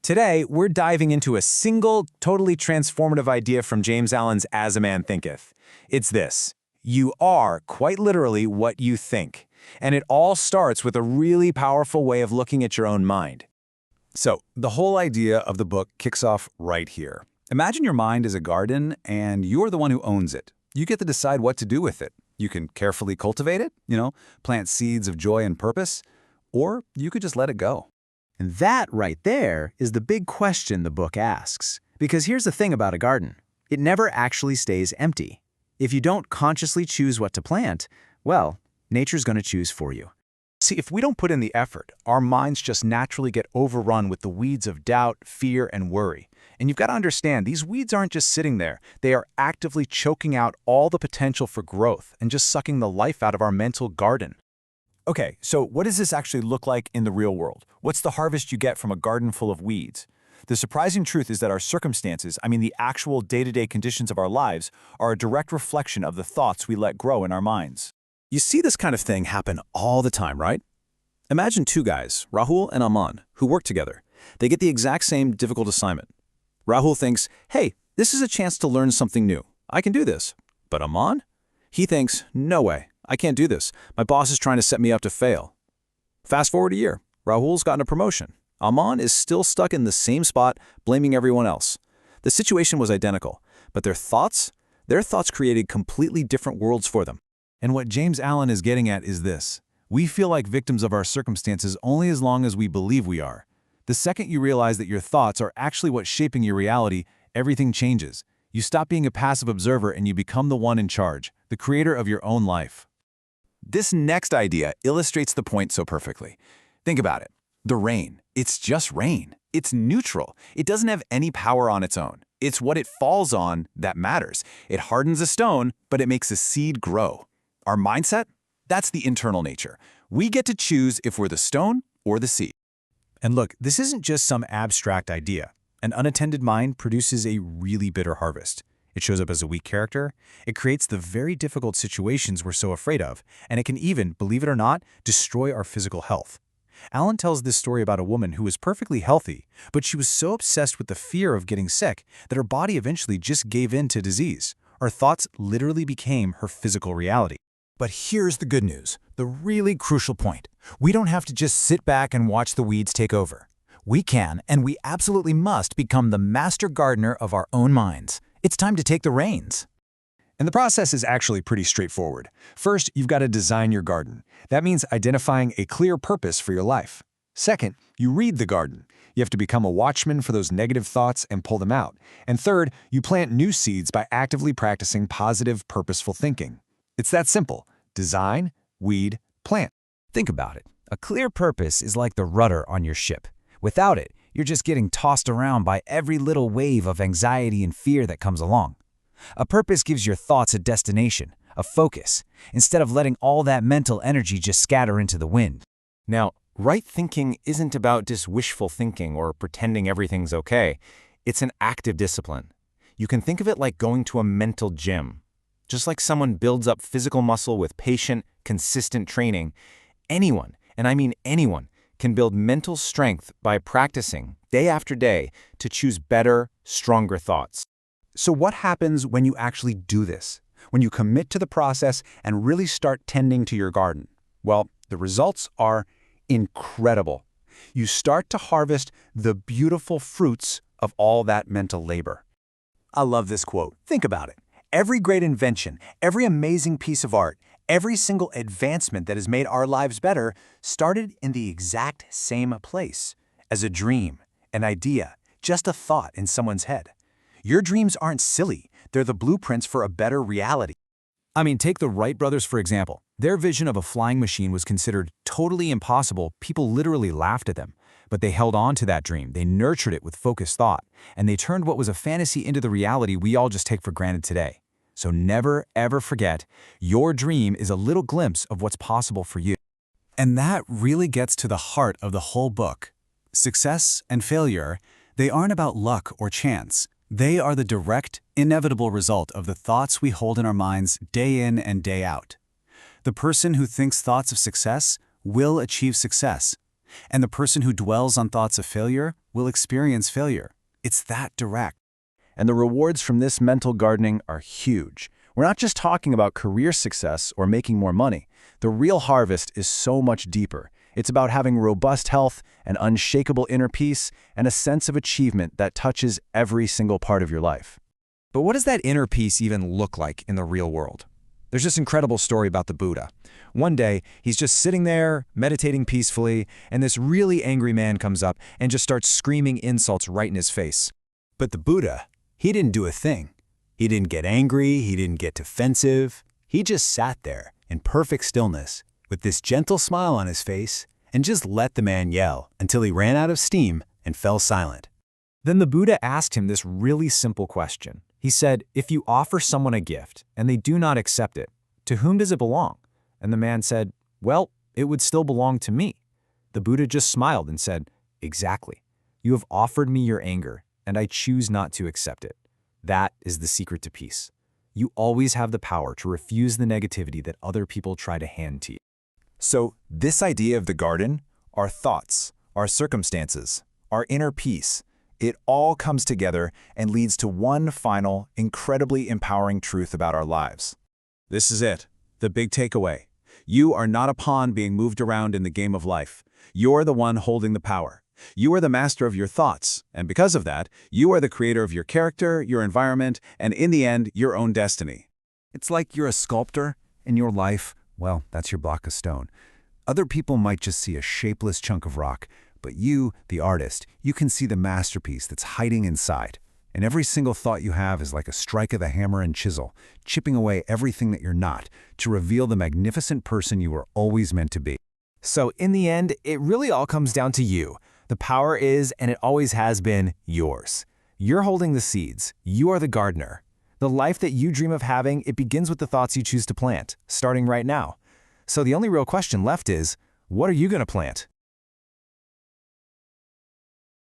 Today, we're diving into a single, totally transformative idea from James Allen's As a Man Thinketh. It's this: you are, quite literally, what you think. And it all starts with a really powerful way of looking at your own mind. So, the whole idea of the book kicks off right here. Imagine your mind is a garden, and you're the one who owns it. You get to decide what to do with it. You can carefully cultivate it, plant seeds of joy and purpose, or you could just let it go. And that right there is the big question the book asks. Because here's the thing about a garden. It never actually stays empty. If you don't consciously choose what to plant, well, nature's going to choose for you. See, if we don't put in the effort, our minds just naturally get overrun with the weeds of doubt, fear, and worry. And you've got to understand, these weeds aren't just sitting there. They are actively choking out all the potential for growth and just sucking the life out of our mental garden. Okay, so what does this actually look like in the real world? What's the harvest you get from a garden full of weeds? The surprising truth is that our circumstances, the actual day-to-day conditions of our lives, are a direct reflection of the thoughts we let grow in our minds. You see this kind of thing happen all the time, right? Imagine two guys, Rahul and Aman, who work together. They get the exact same difficult assignment. Rahul thinks, hey, this is a chance to learn something new. I can do this. But Aman? He thinks, no way, I can't do this. My boss is trying to set me up to fail. Fast forward a year. Rahul's gotten a promotion. Aman is still stuck in the same spot, blaming everyone else. The situation was identical, but their thoughts created completely different worlds for them. And what James Allen is getting at is this: we feel like victims of our circumstances only as long as we believe we are. The second you realize that your thoughts are actually what's shaping your reality, everything changes. You stop being a passive observer and you become the one in charge, the creator of your own life. This next idea illustrates the point so perfectly. Think about it. The rain. It's just rain. It's neutral. It doesn't have any power on its own. It's what it falls on that matters. It hardens a stone, but it makes a seed grow. Our mindset? That's the internal nature. We get to choose if we're the stone or the seed. And look, this isn't just some abstract idea. An unattended mind produces a really bitter harvest. It shows up as a weak character. It creates the very difficult situations we're so afraid of, and it can even, believe it or not, destroy our physical health. Allen tells this story about a woman who was perfectly healthy, but she was so obsessed with the fear of getting sick that her body eventually just gave in to disease. Her thoughts literally became her physical reality. But here's the good news, the really crucial point. We don't have to just sit back and watch the weeds take over. We can, and we absolutely must, become the master gardener of our own minds. It's time to take the reins. And the process is actually pretty straightforward. First, you've got to design your garden. That means identifying a clear purpose for your life. Second, you read the garden. You have to become a watchman for those negative thoughts and pull them out. And third, you plant new seeds by actively practicing positive, purposeful thinking. It's that simple. Design, weed, plant. Think about it. A clear purpose is like the rudder on your ship. Without it, you're just getting tossed around by every little wave of anxiety and fear that comes along. A purpose gives your thoughts a destination, a focus, instead of letting all that mental energy just scatter into the wind. Now, right thinking isn't about just wishful thinking or pretending everything's okay. It's an active discipline. You can think of it like going to a mental gym. Just like someone builds up physical muscle with patient, consistent training, anyone, and I mean anyone, can build mental strength by practicing day after day to choose better, stronger thoughts. So what happens when you actually do this? When you commit to the process and really start tending to your garden? Well, the results are incredible. You start to harvest the beautiful fruits of all that mental labor. I love this quote. Think about it. Every great invention, every amazing piece of art, every single advancement that has made our lives better started in the exact same place, as a dream, an idea, just a thought in someone's head. Your dreams aren't silly. They're the blueprints for a better reality. Take the Wright brothers, for example. Their vision of a flying machine was considered totally impossible. People literally laughed at them. But they held on to that dream. They nurtured it with focused thought. And they turned what was a fantasy into the reality we all just take for granted today. So never, ever forget, your dream is a little glimpse of what's possible for you. And that really gets to the heart of the whole book. Success and failure, they aren't about luck or chance. They are the direct, inevitable result of the thoughts we hold in our minds day in and day out. The person who thinks thoughts of success will achieve success. And the person who dwells on thoughts of failure will experience failure. It's that direct. And the rewards from this mental gardening are huge. We're not just talking about career success or making more money. The real harvest is so much deeper. It's about having robust health, an unshakable inner peace, and a sense of achievement that touches every single part of your life. But what does that inner peace even look like in the real world? There's this incredible story about the Buddha. One day, he's just sitting there, meditating peacefully, and this really angry man comes up and just starts screaming insults right in his face. But the Buddha, he didn't do a thing. He didn't get angry, he didn't get defensive. He just sat there in perfect stillness with this gentle smile on his face and just let the man yell until he ran out of steam and fell silent. Then the Buddha asked him this really simple question. He said, if you offer someone a gift and they do not accept it, to whom does it belong? And the man said, well, it would still belong to me. The Buddha just smiled and said, exactly. You have offered me your anger, and I choose not to accept it. That is the secret to peace. You always have the power to refuse the negativity that other people try to hand to you. So this idea of the garden, our thoughts, our circumstances, our inner peace, it all comes together and leads to one final, incredibly empowering truth about our lives. This is it, the big takeaway. You are not a pawn being moved around in the game of life. You're the one holding the power. You are the master of your thoughts, and because of that, you are the creator of your character, your environment, and in the end, your own destiny. It's like you're a sculptor, and your life, well, that's your block of stone. Other people might just see a shapeless chunk of rock, but you, the artist, you can see the masterpiece that's hiding inside. And every single thought you have is like a strike of the hammer and chisel, chipping away everything that you're not, to reveal the magnificent person you were always meant to be. So in the end, it really all comes down to you. The power is, and it always has been, yours. You're holding the seeds. You are the gardener. The life that you dream of having, it begins with the thoughts you choose to plant, starting right now. So the only real question left is, what are you going to plant?